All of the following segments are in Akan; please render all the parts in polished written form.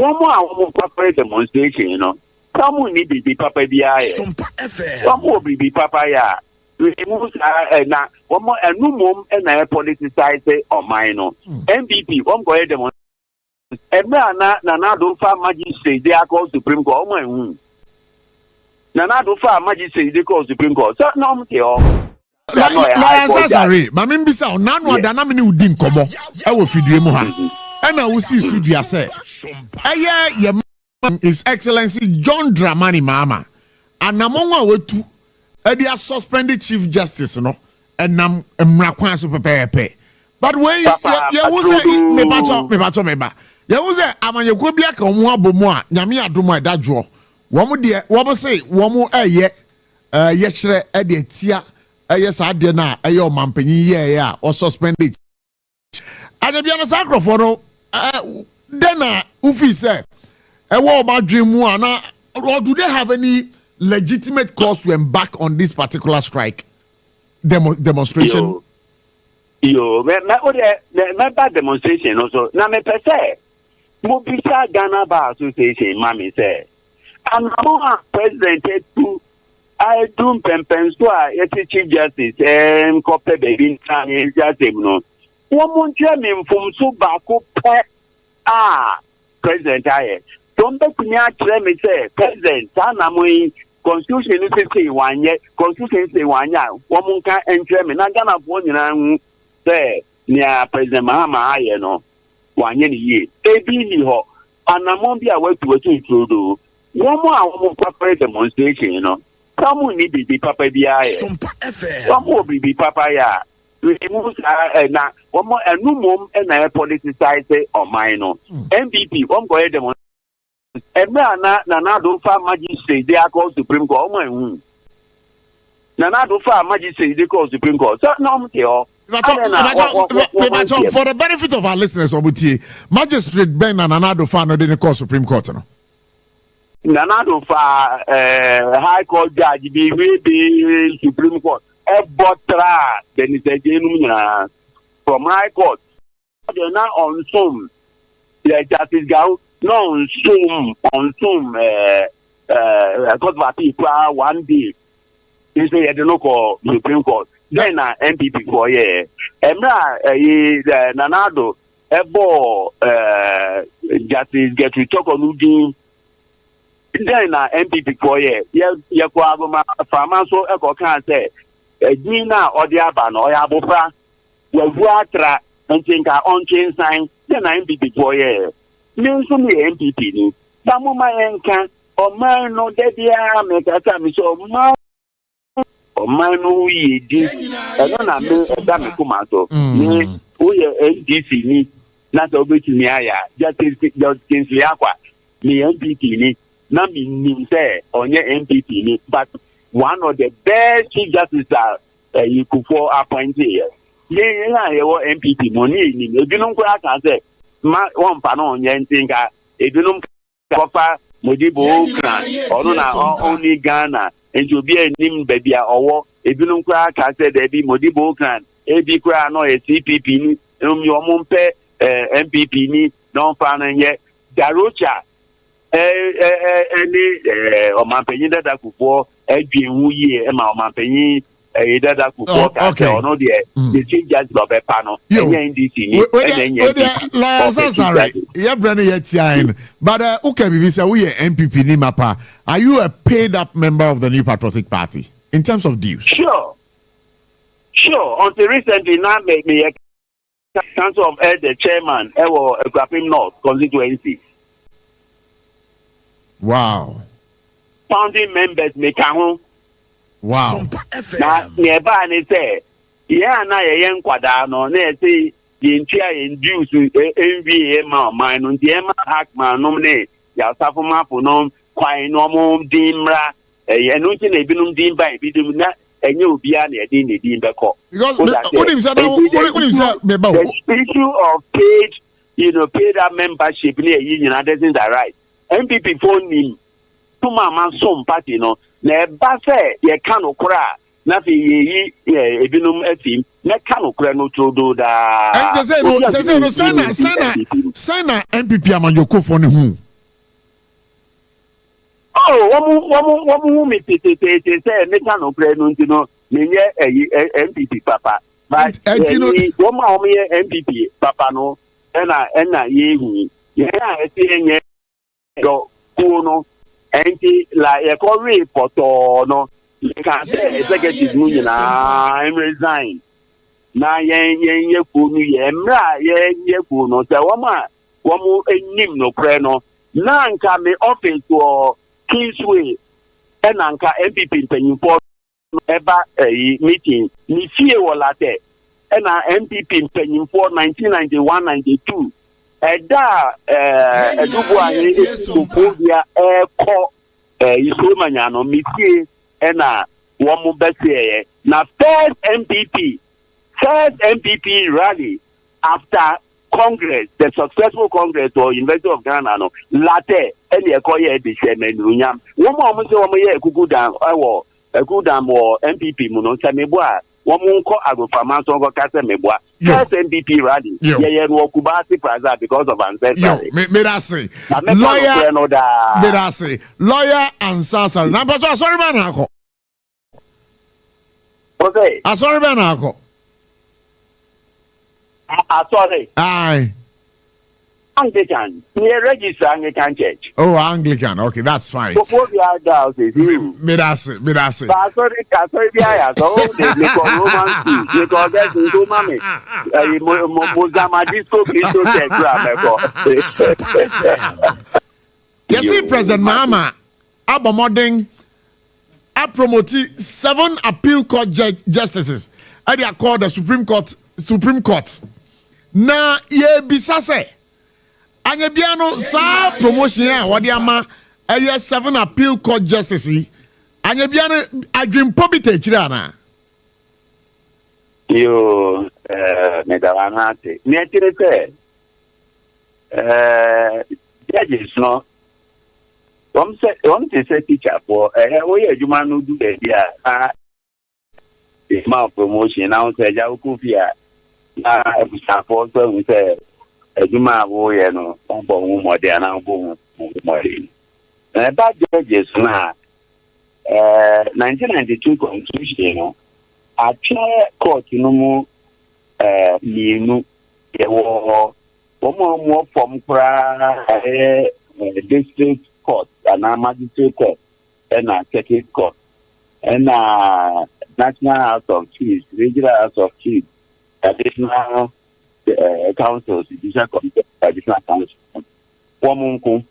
one more papa demonstration, you know. Some need be papa BI. Some will be papa ya. Now, one more and no mom and I politicize or minor. MVP, one go ahead demonstration. Nana don't find magistrate, they are called Supreme Court. Nana don't find magistrate, they call Supreme Court. So, no, Ansah Asare, Mamim Bisa, Nano Danamini Udin Kobo, I will feed you more. And I will see Sudia say, your His Excellency John Dramani Mama, and Namonga were two, a suspended Chief Justice, no, and Nam Mrakwansu Pepe. But when you was a me there was a Amanyakobiak or Mwabomwa, Yamia Duma that draw. One dear, what say, one more yesre tia, yes, I did not, a yo mampany, yeah, or suspended. And if you're a sacrophone, then Ufi said, a war about dream one, or do they have any legitimate cause to embark on this particular strike demonstration? Yo, my bad demonstration also. Now, me per se, Mobisa Ghana Bar Association, Mammy said, I'm not president to I do Pempensua, a Chief Justice, and Copper Baby, and Justice. No, one German from Subako, President, I don't bet me. I tell me, say, President, Tanamui, Constitution say 1 year, Constitution say 1 year, one can enter me. Not gonna one say near President Mahama, you know, 1 year. Ebi ho, and among the way to do. One more papa demonstration, you know. Some need be papa BI. Some will be papa ya. Now, one more and no mom and I politicize or minor. MVP, one go ahead demonstration. And Nana don't find magistrate, they are called Supreme Court. Nana don't find magistrate, they call Supreme Court. So, no, for the benefit of our listeners, Magistrate Ben and Nanado Fa no didn't call Supreme Court. No? Nanado Fa High Court Judge be Supreme Court. Botra then is a from High Court. They're not on Zoom. The Justice Gao no on Zoom. Court party 1 day. They say they don't call Supreme Court. Then MPP for Emra Nanado Ebo Justice get to talk on Udin. Then MPP for Yakwagoma Farmaso Echo can say Dina or the Aban or Yabofra Wavuatra and think our on chain sign. Then MPP for means to me MPP. Some of my encan or man no dedia make a time so Manu did I don't know Dame Kumato. We NDC ni not over to me. Justice Liaqua, me MPP ni, Nami Nim say on your MPP ni, but one of the best chief justices you could for appoint here. Yeah, MPP money. If you don't crack, I say, one panel on your thing, if you don't offer Modibo or only Ghana. And to be a name baby or if you don't crack, I said there be Modibo clan, AB cry no a CPP, your mumpe, MPP ni, non fan yet, Darocha, or Mampany that could for Edwin Wuye, and Mampany. That could okay. Or no, the chief judge of a panel. But okay, we say we are MPP Nimapa. Are you a paid up member of the New Patriotic Party in terms of dues? Sure. Until recently, now make me a council of the chairman or a Grapim North constituency. Wow. Founding members make a wow. Now, nearby, they say, yeah, now a young quadano, they say, the entire induce NVA, mine, and the Emma Hackman nominate, Yasafuma for nom, quite normal, Dimra, a nothing a binum dim by bidum, and you'll be an edin in the court. Because what the issue of paid up membership near union, that isn't that right. MPP phone him to Mama some party, no. Na ba se ye kan okra na fe yi ebinum afim na kan okra no trodo da say no sana MPP amanyoko for ne hu One me say make no prayer no me MPP papa. But one MPP papa no ena ye say do no enti la ye ko report no can say executive no na resign na ye ku no ye mra ye ku no say woman enim no prayer no na nka me office or Kingsway and anka MPP mpanyimfo eba meeting ni fie wolate and MPP mpanyimfo 1991-92 eda edubu ahe ekubia eko isomanya no metie na womu bese na first MPP rally after Congress, the successful Congress or University of Ghana, no, latte, any acquire the chairman, Runyam. One moment, a good down, a good down or MPP, Muno, Sameboa, one more call Agrofamas or Casameboa, first MPP rally, yeah, Kubasi Plaza because of ancestry. Medase, lawyer Ansah Asare. Now, but sorry, man, okay, sorry, man, Asare. Aye. Anglican. Near register Anglican Church. Oh, Anglican. Okay, that's fine. Before the other houses. Medase. But sorry, so they call Roman school. They call that in Romani. Mozamadisco Christo Church. You see, President Mahama, Abamoding, I promote 7 appeal court justices. And they are called the Supreme Court. Na ye bisase anya biano sa promotion a wode ama 7 appeal court justice anya biano adwempo bi techire ana yo medawanate me tire judges no one say teacher for we adwuma no do dey dia ma promotion now say ja okufia na ebusafo so we say adwuma wo ye no bo hu mode ana bo hu mode ba judges na 1992 constitution no a court no mu mienu ye wo mo form pra district court and magistrate court and circuit court and National House of Chiefs, Regional House of Chiefs, Additional Councils, Judicial Committee, Additional Council. Womanku,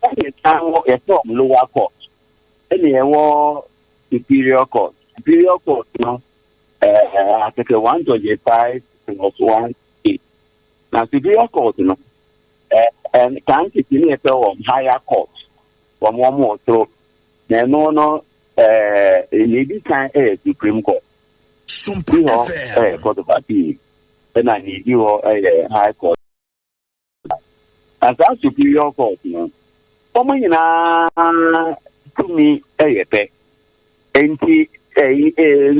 any time a form lower court, any superior court. Superior court, no, Article 125 plus 1 Now, superior court, no, and can't continue of higher court from one more. So, no. Maybe can Supreme Court. SOMPA Court of Appeal. Then I need you High Court. As a Superior Court, no. To me, and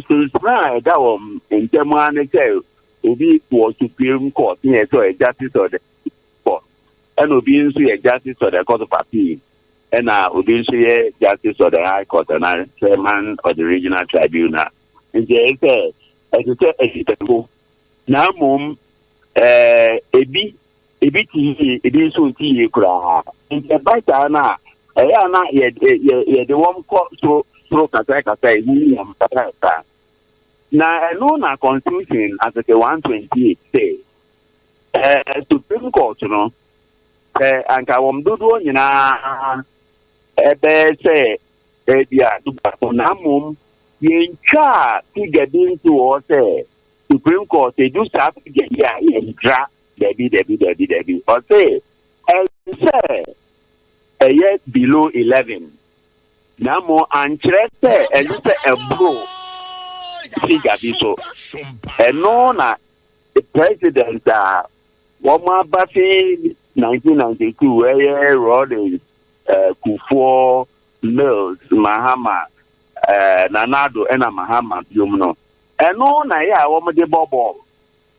subscribe that in German will be for Supreme Court, yes, so a justice of the court, and will be a justice of the Court of Appeal. And obviously justice of the High Court and chairman of the Regional Tribunal. And they say, now, mum, ebi so tea cry. In the Batana, the one court so Kataka say, now, I know na Constitution as the 128 say, Supreme Court, you know, and I won't do, you know. Say, Namum, you try to get into or say, Supreme Court, they do start to get in draft, Debbie, or say, and say, a year below 11. Namo and Chester, and you say a bro, Sigabiso, and no, the president, Woma Buffy, 1992, where Rodin. Kufo, Mills, Mahama, Nanado, and Mahama, Yumno. And no, I want the bubble.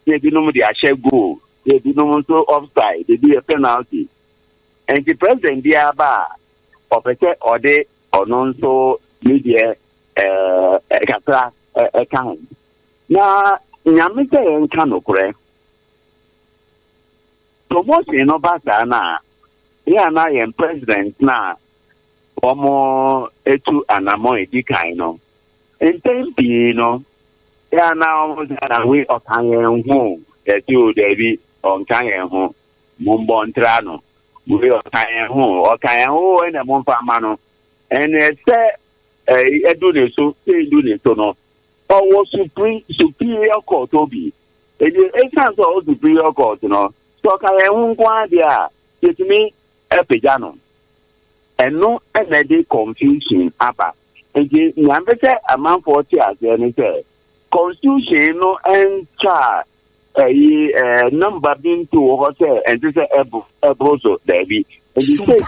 They do know the share goal. They do know so offside. They do a penalty. And the president, Diaba, or or they nonso media katra account na nyame say enka no kore promotion no basa na ya na yen president na omo etu anamo edikan no entempi no ya na we okan hu eti o debi onkan hu mumbo ntra no we okan hu na mumfa ma no and say edu ne so no or superior court obi essence of superior court no so kan hu kwa dia yetimi epejano eno enede confusion aba eje nyambe se amanfo ti ase ni se constitution no encha number bin to hotel and this ebroso debi and the state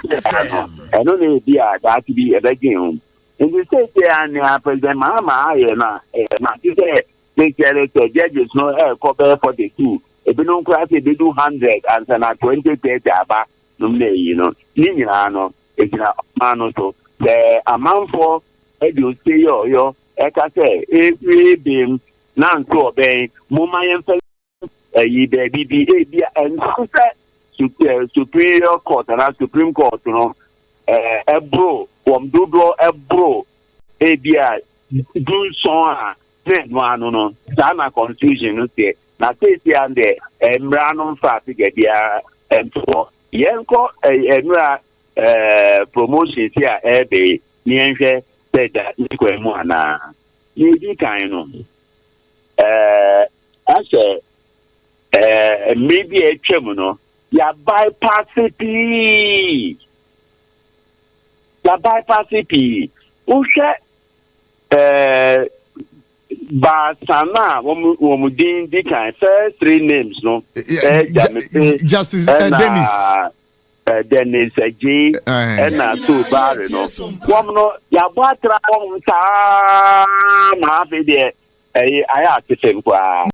eno ne dia that be ebegin in the state and president mama na say they tell the judges no cover 42 ebino class they do 100 and na 20 30 aba no me ni nyina no ejina mano so the amount for edu say yo eka say every bim na nso oben muma yen fe yi de bi and superior court and supreme court no ebro from dodo ebro ebia do so a no na confusion no say na say and the emra no fa figure dia emfo yenko enra promotion here ebe ni enhwe said that ikwe mu ana ni kan no ase maybe a twem no ya bypass p uhwe Basana womu din kan first three names no Justice Dennis Dennis G and two Barry no one no ya batra on ta ma be there I have to say